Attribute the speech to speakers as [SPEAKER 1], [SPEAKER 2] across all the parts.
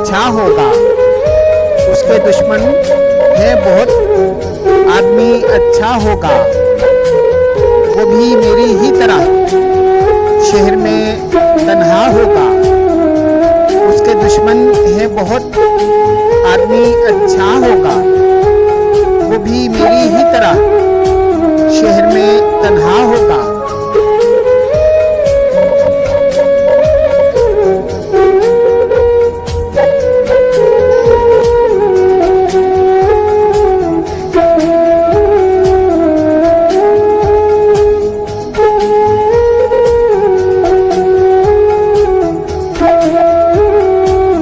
[SPEAKER 1] अच्छा होगा। उसके दुश्मन है बहुत, आदमी अच्छा होगा। वो भी मेरी ही तरह शहर में तन्हा होगा। उसके दुश्मन है बहुत, आदमी अच्छा होगा। वो भी मेरी ही तरह शहर में तन्हा होगा।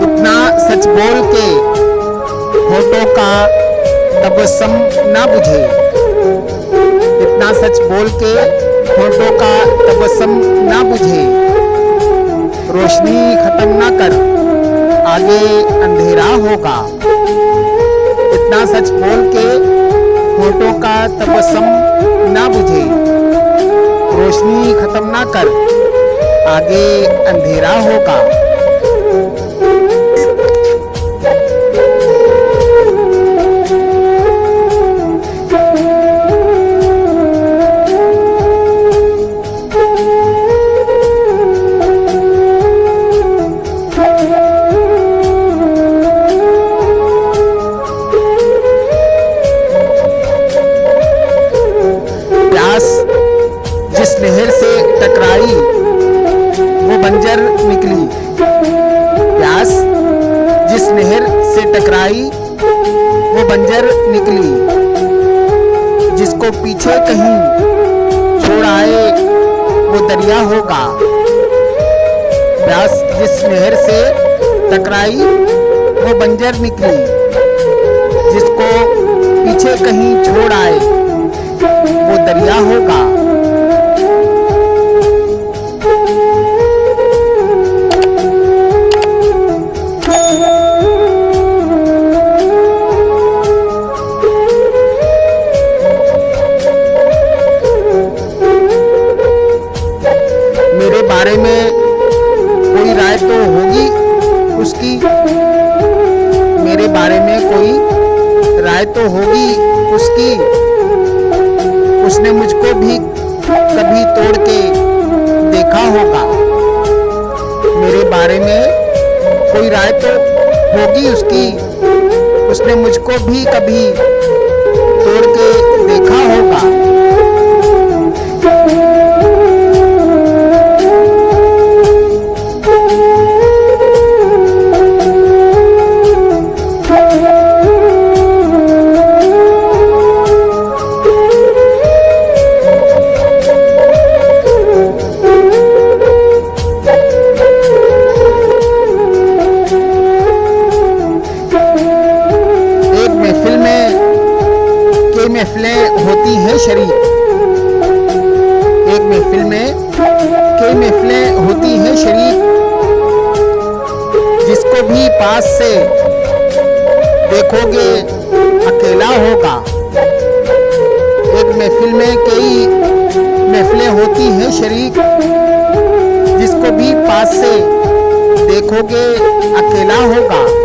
[SPEAKER 1] इतना सच बोल के होठों का तबस्सुम ना बुझे। इतना सच बोल के होठों का तबस्सुम ना बुझे। रोशनी खत्म ना कर, आगे अंधेरा होगा। इतना सच बोल के होठों का तबस्सुम ना बुझे। रोशनी खत्म ना कर, आगे अंधेरा होगा। प्यास जिस नहर से टकराई वो बंजर निकली। प्यास जिस नहर से टकराई वो बंजर निकली। जिसको पीछे कहीं छोड़ आए वो दरिया होगा। प्यास जिस नहर से टकराई वो बंजर निकली। जिसको पीछे कहीं छोड़ आए वो दरिया होगा। मेरे बारे में कोई राय तो होगी उसकी। मेरे बारे में कोई राय तो होगी उसकी। उसने मुझको भी कभी तोड़ के देखा होगा। मेरे बारे में कोई राय तो होगी उसकी। उसने मुझको भी कभी तोड़ के देखा होगा। महफिलें होती हैं शरीक। एक महफिल में कई महफिलें होती हैं शरीक। जिसको भी पास से देखोगे अकेला होगा। एक महफिल में कई महफिलें होती हैं शरीक। जिसको भी पास से देखोगे अकेला होगा।